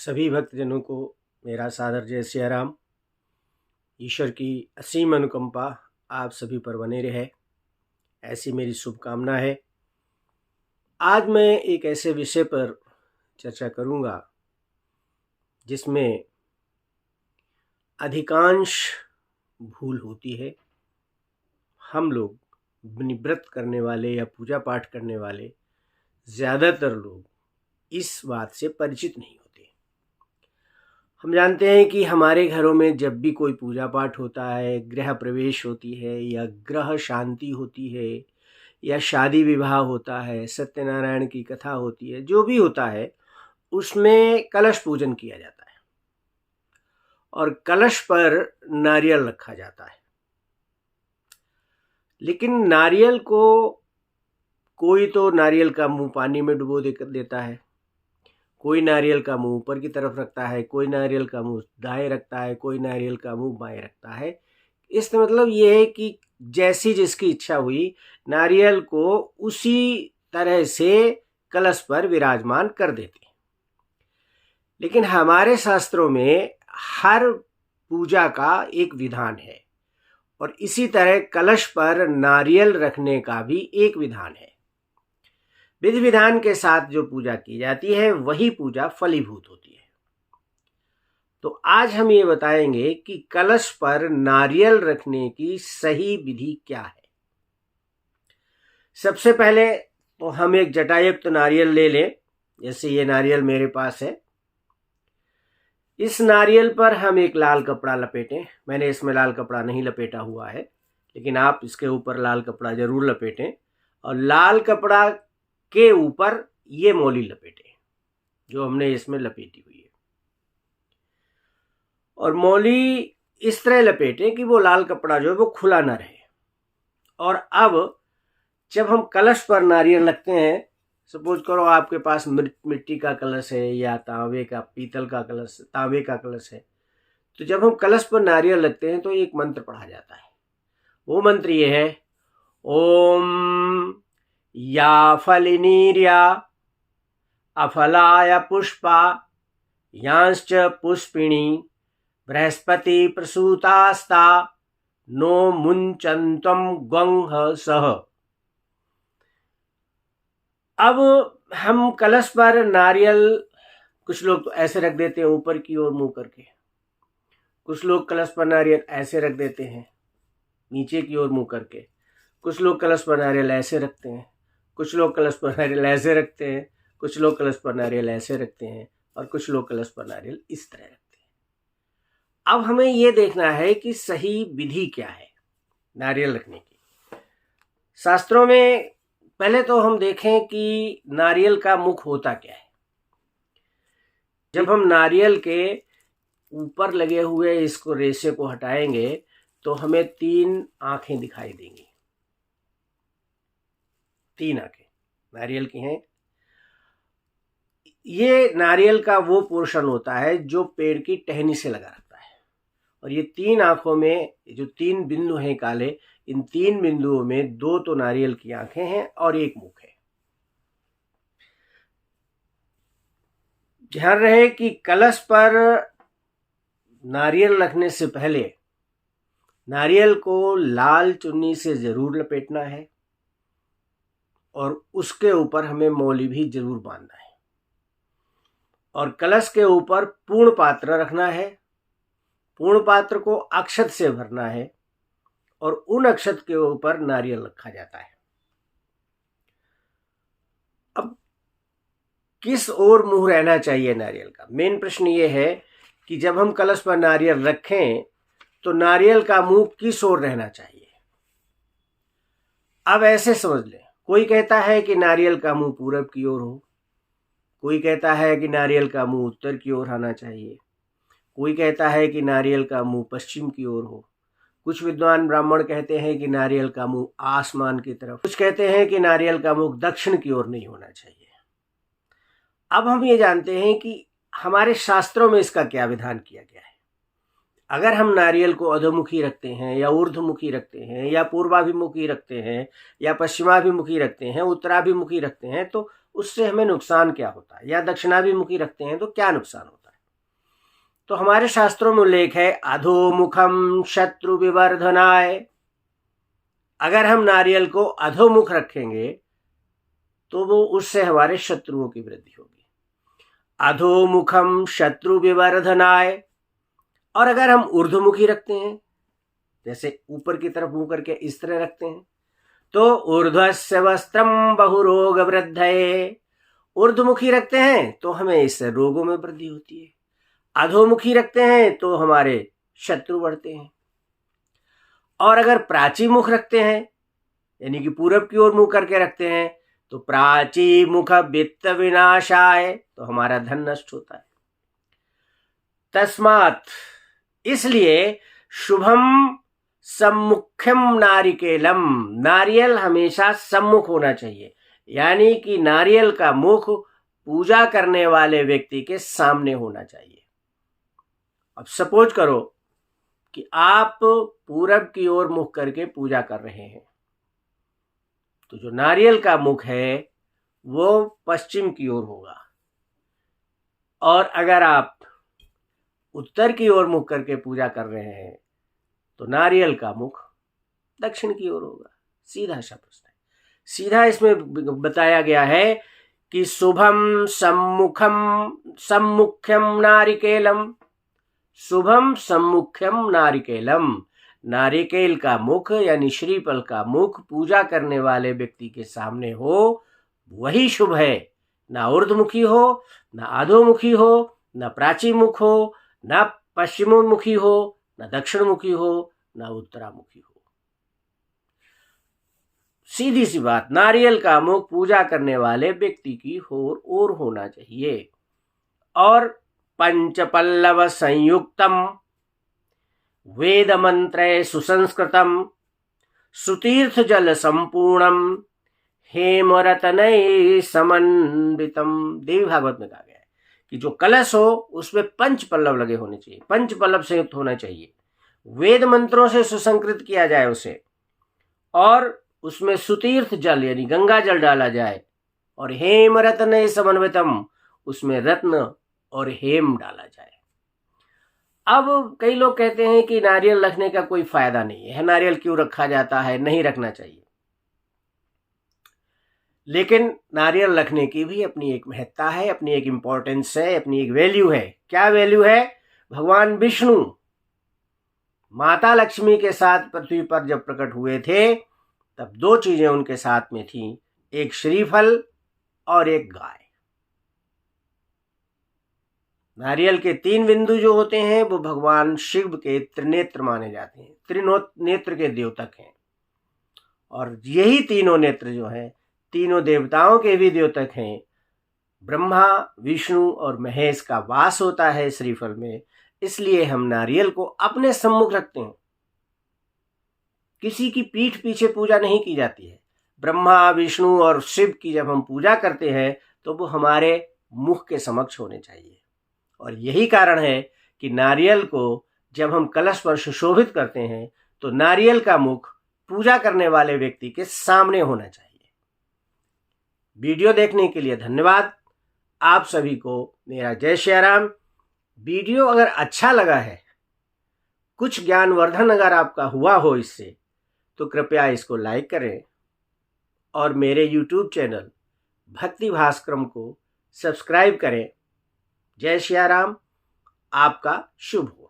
सभी भक्तजनों को मेरा सादर जय सिया राम। ईश्वर की असीम अनुकंपा आप सभी पर बने रहे, ऐसी मेरी शुभकामना है। आज मैं एक ऐसे विषय पर चर्चा करूंगा जिसमें अधिकांश भूल होती है। हम लोग व्रत करने वाले या पूजा पाठ करने वाले ज़्यादातर लोग इस बात से परिचित नहीं होते। हम जानते हैं कि हमारे घरों में जब भी कोई पूजा पाठ होता है, गृह प्रवेश होती है या ग्रह शांति होती है या शादी विवाह होता है, सत्यनारायण की कथा होती है, जो भी होता है उसमें कलश पूजन किया जाता है और कलश पर नारियल रखा जाता है। लेकिन नारियल को कोई तो नारियल का मुंह पानी में डुबो देता है, कोई नारियल का मुंह ऊपर की तरफ रखता है, कोई नारियल का मुंह दाएं रखता है, कोई नारियल का मुंह बाएं रखता है। इसका मतलब ये है कि जैसी जिसकी इच्छा हुई नारियल को उसी तरह से कलश पर विराजमान कर देते हैं। लेकिन हमारे शास्त्रों में हर पूजा का एक विधान है और इसी तरह कलश पर नारियल रखने का भी एक विधान है। विधि विधान के साथ जो पूजा की जाती है वही पूजा फलीभूत होती है। तो आज हम ये बताएंगे कि कलश पर नारियल रखने की सही विधि क्या है। सबसे पहले तो हम एक जटायुक्त नारियल ले लें, जैसे ये नारियल मेरे पास है। इस नारियल पर हम एक लाल कपड़ा लपेटें। मैंने इसमें लाल कपड़ा नहीं लपेटा हुआ है, लेकिन आप इसके ऊपर लाल कपड़ा जरूर लपेटें और लाल कपड़ा के ऊपर ये मौली लपेटें जो हमने इसमें लपेटी हुई है। और मौली इस तरह लपेटें कि वो लाल कपड़ा जो है वो खुला ना रहे। और अब जब हम कलश पर नारियल रखते हैं, सपोज करो आपके पास मिट्टी का कलश है या तांबे का, पीतल का कलश, तांबे का कलश है, तो जब हम कलश पर नारियल रखते हैं तो एक मंत्र पढ़ा जाता है। वो मंत्र ये है, ओम या फलिनीर्या अफलाय पुष्पा यांश्च पुष्पिणी बृहस्पति प्रसूतास्ता नो मुंचन्त्वं ग्वंह सह। अब हम कलश पर नारियल कुछ लोग तो ऐसे रख देते हैं ऊपर की ओर मुंह करके, कुछ लोग कलश पर नारियल ऐसे रख देते हैं नीचे की ओर मुंह करके, कुछ लोग कलश पर नारियल ऐसे रखते हैं, कुछ लोग कलश पर नारियल ऐसे रखते हैं, कुछ लोग कलश पर नारियल ऐसे रखते हैं और कुछ लोग कलश पर नारियल इस तरह रखते हैं। अब हमें ये देखना है कि सही विधि क्या है नारियल रखने की। शास्त्रों में पहले तो हम देखें कि नारियल का मुख होता क्या है। जब हम नारियल के ऊपर लगे हुए इसको रेशे को हटाएंगे तो हमें 3 आंखें दिखाई देंगी। 3 आंखें नारियल की हैं। ये नारियल का वो पोर्शन होता है जो पेड़ की टहनी से लगा रहता है और ये 3 आंखों में जो 3 बिंदु हैं काले, इन 3 बिंदुओं में 2 तो नारियल की आंखें हैं और एक मुख है। ध्यान रहे कि कलश पर नारियल रखने से पहले नारियल को लाल चुन्नी से जरूर लपेटना है और उसके ऊपर हमें मौली भी जरूर बांधना है और कलश के ऊपर पूर्ण पात्र रखना है। पूर्ण पात्र को अक्षत से भरना है और उन अक्षत के ऊपर नारियल रखा जाता है। अब किस ओर मुंह रहना चाहिए नारियल का, मेन प्रश्न ये है कि जब हम कलश पर नारियल रखें तो नारियल का मुंह किस ओर रहना चाहिए। अब ऐसे समझ लें, कोई कहता है कि नारियल का मुंह पूरब की ओर हो, कोई कहता है कि नारियल का मुंह उत्तर की ओर आना चाहिए, कोई कहता है कि नारियल का मुंह पश्चिम की ओर हो, कुछ विद्वान ब्राह्मण कहते हैं कि नारियल का मुंह आसमान की तरफ, कुछ कहते हैं कि नारियल का मुंह दक्षिण की ओर नहीं होना चाहिए। अब हम ये जानते हैं कि हमारे शास्त्रों में इसका क्या विधान किया गया है। अगर हम नारियल को अधोमुखी रखते हैं या ऊर्ध्वमुखी रखते हैं या पूर्वाभिमुखी रखते हैं या पश्चिमाभिमुखी रखते हैं, उत्तराभिमुखी रखते हैं, तो उससे हमें नुकसान क्या होता है, या दक्षिणाभिमुखी रखते हैं तो क्या नुकसान होता है। तो हमारे शास्त्रों में उल्लेख है अधोमुखम शत्रु विवर्धनाय। अगर हम नारियल को अधोमुख रखेंगे तो वो उससे हमारे शत्रुओं की वृद्धि होगी। अधोमुखम शत्रु विवर्धनाय। और अगर हम ऊर्ध्वमुखी रखते हैं, जैसे ऊपर की तरफ मुंह करके इस तरह रखते हैं, तो ऊर्ध्वस्य वस्त्रम बहुरोग वृद्धये। ऊर्ध्वमुखी रखते हैं तो हमें इससे रोगों में वृद्धि होती है। अधोमुखी रखते हैं तो हमारे शत्रु बढ़ते हैं। और अगर प्राची मुख रखते हैं, यानी कि पूरब की ओर मुंह करके रखते हैं, तो प्राची मुख वित्त विनाशाय, तो हमारा धन नष्ट होता है। तस्मात्, इसलिए शुभम सम्मुख्यम नारिकेलम, नारियल हमेशा सम्मुख होना चाहिए, यानी कि नारियल का मुख पूजा करने वाले व्यक्ति के सामने होना चाहिए। अब सपोज करो कि आप पूरब की ओर मुख करके पूजा कर रहे हैं, तो जो नारियल का मुख है वो पश्चिम की ओर होगा। और अगर आप उत्तर की ओर मुख करके पूजा कर रहे हैं तो नारियल का मुख दक्षिण की ओर होगा। सीधा सा प्रश्न है। सीधा इसमें बताया गया है कि शुभम सम्मुख्यम नारिकेलम, शुभम सम्मुख्यम नारिकेलम, नारिकेल का मुख यानी श्रीफल का मुख पूजा करने वाले व्यक्ति के सामने हो, वही शुभ है। ना ऊर्ध्वमुखी हो, ना अधोमुखी हो, ना प्राचीमुख हो, ना पश्चिमोन्मुखी हो, ना दक्षिणमुखी हो, ना उत्तरामुखी हो। सीधी सी बात, नारियल का मुख पूजा करने वाले व्यक्ति की ओर होना चाहिए। और पंचपल्लव संयुक्तम वेद मंत्रे सुसंस्कृतम सुतीर्थ जल संपूर्णम हेमरतनय समन्वितम। देवी भागवत में कहा गया है कि जो कलश हो उसमें पंच पल्लव लगे होने चाहिए, पंच पल्लव संयुक्त होना चाहिए, वेद मंत्रों से सुसंकृत किया जाए उसे, और उसमें सुतीर्थ जल यानी गंगा जल डाला जाए, और हेम रत्न समन्वितम, उसमें रत्न और हेम डाला जाए। अब कई लोग कहते हैं कि नारियल रखने का कोई फायदा नहीं है, नारियल क्यों रखा जाता है, नहीं रखना चाहिए। लेकिन नारियल रखने की भी अपनी एक महत्ता है, अपनी एक इंपॉर्टेंस है, अपनी एक वैल्यू है। क्या वैल्यू है? भगवान विष्णु माता लक्ष्मी के साथ पृथ्वी पर जब प्रकट हुए थे तब दो चीजें उनके साथ में थी, एक श्रीफल और एक गाय। नारियल के तीन बिंदु जो होते हैं वो भगवान शिव के त्रिनेत्र माने जाते हैं, त्रिनेत्र के द्योतक हैं। और यही तीनों नेत्र जो हैं तीनों देवताओं के भी द्योतक हैं। ब्रह्मा, विष्णु और महेश का वास होता है श्रीफल में, इसलिए हम नारियल को अपने सम्मुख रखते हैं। किसी की पीठ पीछे पूजा नहीं की जाती है। ब्रह्मा, विष्णु और शिव की जब हम पूजा करते हैं तो वो हमारे मुख के समक्ष होने चाहिए। और यही कारण है कि नारियल को जब हम कलश पर सुशोभित करते हैं तो नारियल का मुख पूजा करने वाले व्यक्ति के सामने होना चाहिए। वीडियो देखने के लिए धन्यवाद। आप सभी को मेरा जय श्री राम। वीडियो अगर अच्छा लगा है, कुछ ज्ञानवर्धन अगर आपका हुआ हो इससे, तो कृपया इसको लाइक करें और मेरे YouTube चैनल भक्ति भास्करम को सब्सक्राइब करें। जय श्री राम। आपका शुभ हो।